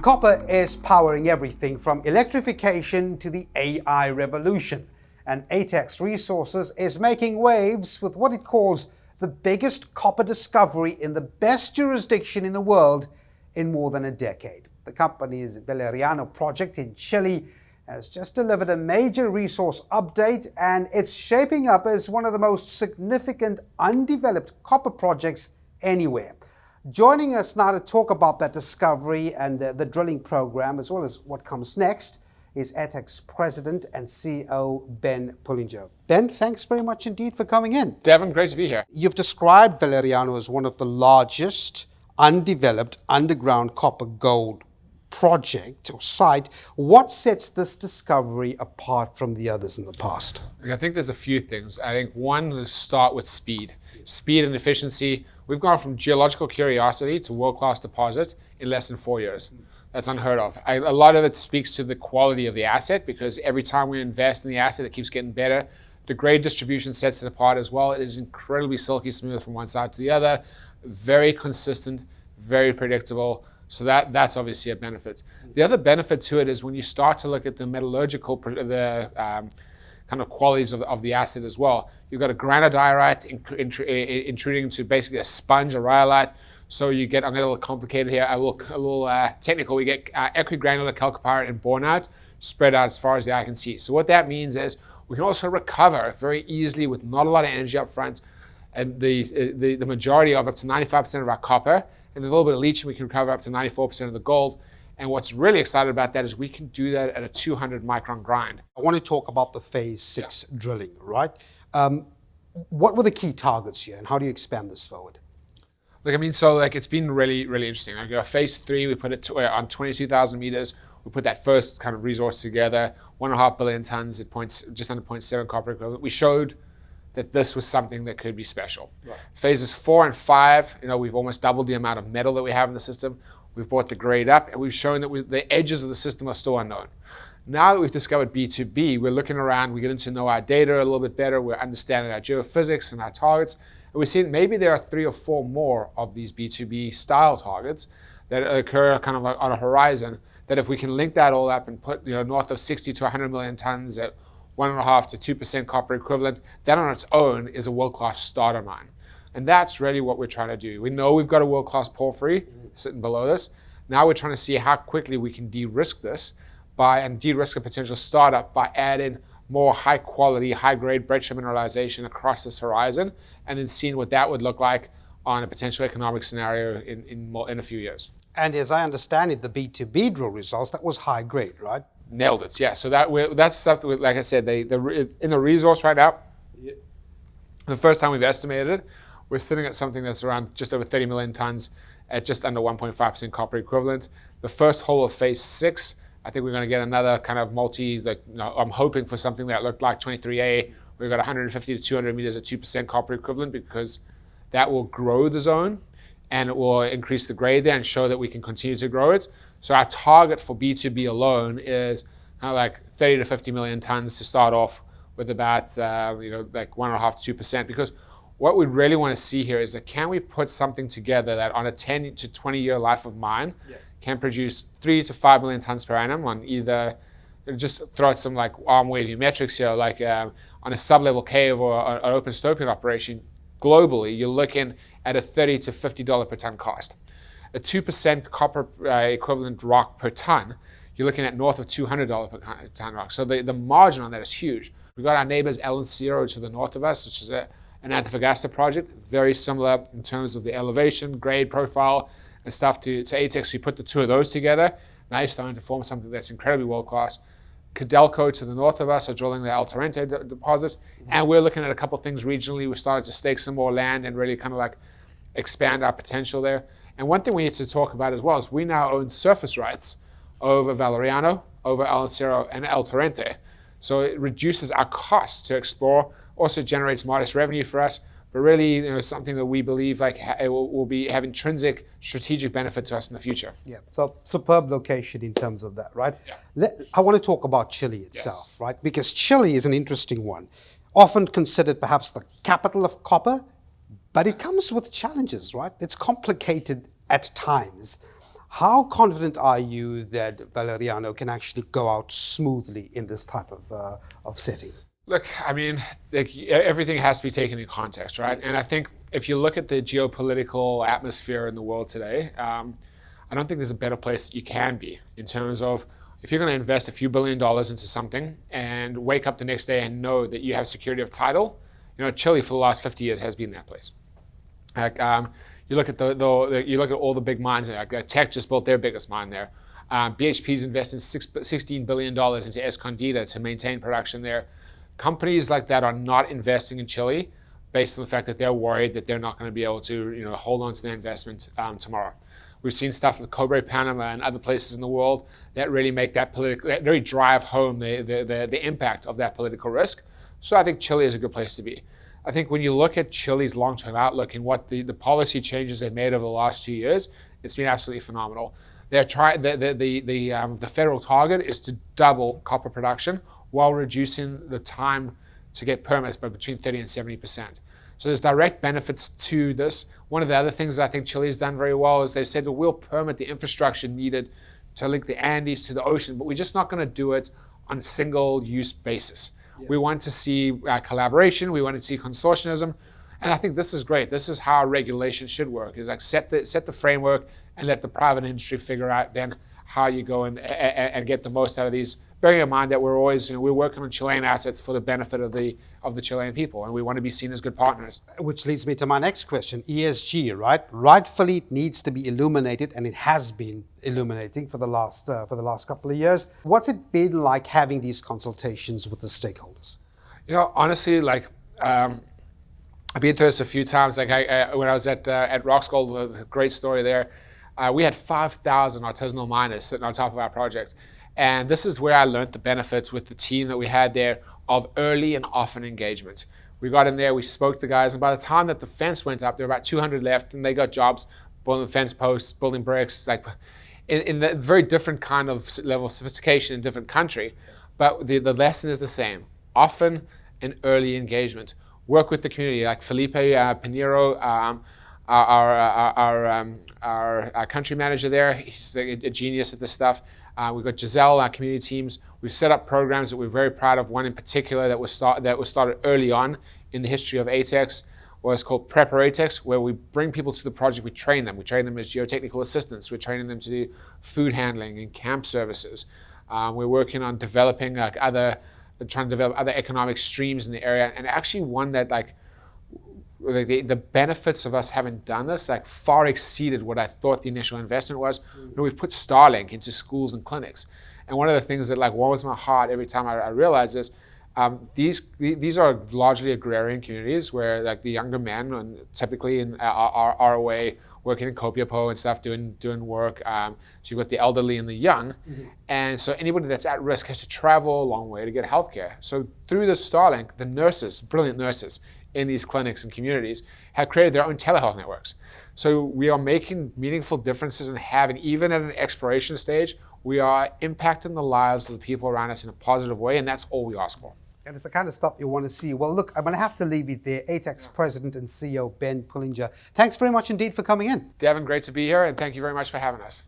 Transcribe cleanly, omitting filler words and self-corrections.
Copper is powering everything from electrification to the AI revolution, and Atex Resources is making waves with what it calls the biggest copper discovery in the best jurisdiction in the world in more than a decade. The company's Valeriano project in Chile has just delivered a major resource update, and it's shaping up as one of the most significant undeveloped copper projects anywhere. Joining us now to talk about that discovery and the drilling program, as well as what comes next, is Atex President and CEO Ben Pullinger. Ben, thanks very much indeed for coming in. Devin, great to be here. You've described Valeriano as one of the largest undeveloped underground copper gold project or site. What sets this discovery apart from the others in the past? I think there's a few things. I think one, let's start with speed. Speed and efficiency. We've gone from geological curiosity to world-class deposits in less than 4 years. That's unheard of. A lot of it speaks to the quality of the asset, because every time we invest in the asset, it keeps getting better. The grade distribution sets it apart as well. It is incredibly silky smooth from one side to the other, very consistent, very predictable. So that's obviously a benefit. The other benefit to it is when you start to look at the metallurgical, kind of qualities of the asset as well. You've got a granodiorite intruding into basically a sponge, a rhyolite. So you get, I'm getting a little complicated here, a little technical. We get equigranular chalcopyrite and bornite spread out as far as the eye can see. So what that means is we can also recover very easily with not a lot of energy up front, and the majority of up to 95% of our copper, and a little bit of leaching, we can recover up to 94% of the gold. And what's really exciting about that is we can do that at a 200 micron grind. I want to talk about the phase 6 drilling, right? What were the key targets here, and how do you expand this forward? Look, I mean, so like it's been really, really interesting. Like phase 3, we put it on 22,000 meters. We put that first kind of resource together, 1.5 billion tons at just under 0.7 copper equivalent. We showed that this was something that could be special. Right. Phases 4 and 5, we've almost doubled the amount of metal that we have in the system. We've brought the grade up, and we've shown that the edges of the system are still unknown. Now that we've discovered B2B, we're looking around, we're getting to know our data a little bit better, we're understanding our geophysics and our targets, and we're seeing maybe there are 3 or 4 more of these B2B style targets that occur kind of like on a horizon, that if we can link that all up and put north of 60 to 100 million tons at 1.5 to 2% copper equivalent, that on its own is a world-class starter mine. And that's really what we're trying to do. We know we've got a world-class porphyry sitting below this. Now we're trying to see how quickly we can de-risk this and de-risk a potential startup by adding more high-quality, high-grade breccia mineralization across this horizon, and then seeing what that would look like on a potential economic scenario in a few years. And as I understand it, the B2B drill results, that was high-grade, right? Nailed it, yeah. So that's stuff that, like I said, it's in the resource right now. Yeah. The first time we've estimated it, we're sitting at something that's around just over 30 million tons at just under 1.5% copper equivalent. The first hole of phase 6, I think we're going to get another kind of I'm hoping for something that looked like 23A. We've got 150 to 200 meters at 2% copper equivalent, because that will grow the zone and it will increase the grade there and show that we can continue to grow it. So our target for B2B alone is kind of like 30 to 50 million tons to start off with, about like 1.5 to 2%, because what we really want to see here is that can we put something together that on a 10 to 20 year life of mine can produce 3 to 5 million tons per annum on either, just throw out some like arm wavy metrics here, like on a sub-level cave or an open stoping operation. Globally, you're looking at a $30 to $50 per ton cost. A 2% copper equivalent rock per ton, you're looking at north of $200 per ton rock. So the margin on that is huge. We've got our neighbors El Encero to the north of us, which is an Antofagasta project, very similar in terms of the elevation, grade profile, and stuff to Atex. We put the two of those together. Now you're starting to form something that's incredibly world-class. Codelco to the north of us are drilling the El Torrente deposit, and we're looking at a couple things regionally. We started to stake some more land and really kind of like expand our potential there. And one thing we need to talk about as well is we now own surface rights over Valeriano, over El Encero, and El Torrente. So it reduces our costs to explore, also generates modest revenue for us, but really something that we believe like it will have intrinsic strategic benefit to us in the future. Yeah, so superb location in terms of that, right? Yeah. I want to talk about Chile itself, right? Because Chile is an interesting one, often considered perhaps the capital of copper, but it comes with challenges, right? It's complicated at times. How confident are you that Valeriano can actually go out smoothly in this type of setting? Look, I mean, like, everything has to be taken in context, right? And I think if you look at the geopolitical atmosphere in the world today, I don't think there's a better place you can be in terms of if you're going to invest a few $1 billion into something and wake up the next day and know that you have security of title. Chile for the last 50 years has been that place. Like, you look at you look at all the big mines there. Like, Atex just built their biggest mine there. BHP's invested $16 billion into Escondida to maintain production there. Companies like that are not investing in Chile based on the fact that they're worried that they're not going to be able to hold on to their investment tomorrow. We've seen stuff with Cobre Panama and other places in the world that really make that really drive home the impact of that political risk. So I think Chile is a good place to be. I think when you look at Chile's long-term outlook and what the policy changes they've made over the last 2 years, it's been absolutely phenomenal. They're trying the federal target is to double copper production while reducing the time to get permits by between 30 and 70%. So there's direct benefits to this. One of the other things that I think Chile has done very well is they've said that we'll permit the infrastructure needed to link the Andes to the ocean, but we're just not going to do it on a single-use basis. Yeah. We want to see collaboration. We want to see consortianism. And I think this is great. This is how regulation should work, is like set the framework and let the private industry figure out then how you go and get the most out of these. Bearing in mind that we're always we're working on Chilean assets for the benefit of the Chilean people, and we want to be seen as good partners. Which leads me to my next question: ESG, right? Rightfully, it needs to be illuminated, and it has been illuminating for the last couple of years. What's it been like having these consultations with the stakeholders? Honestly, like I've been through this a few times. Like when I was at Roxgold, a great story there. We had 5,000 artisanal miners sitting on top of our project. And this is where I learned the benefits with the team that we had there of early and often engagement. We got in there, we spoke to guys, and by the time that the fence went up, there were about 200 left, and they got jobs building fence posts, building bricks, like in the very different kind of level of sophistication in a different country. But the lesson is the same: often and early engagement. Work with the community, like Felipe Pinheiro, our country manager there. He's a genius at this stuff. We've got Giselle, our community teams. We've set up programs that we're very proud of. One in particular that was started early on in the history of Atex was called Prepper Atex, where we bring people to the project, we train them. We train them as geotechnical assistants. We're training them to do food handling and camp services. We're working on developing trying to develop other economic streams in the area, and actually one that the benefits of us having done this far exceeded what I thought the initial investment was. We've put Starlink into schools and clinics. And one of the things that warms my heart every time I realize this, these are largely agrarian communities where the younger men, and typically are away working in Copiapó and stuff, doing work. So you've got the elderly and the young. Mm-hmm. And so anybody that's at risk has to travel a long way to get healthcare. So through this Starlink, the nurses, brilliant nurses, in these clinics and communities have created their own telehealth networks. So we are making meaningful differences and having, even at an exploration stage, we are impacting the lives of the people around us in a positive way, and that's all we ask for. And it's the kind of stuff you want to see. Well, look, I'm going to have to leave it there. Atex President and CEO Ben Pullinger, thanks very much indeed for coming in. Devin, great to be here, and thank you very much for having us.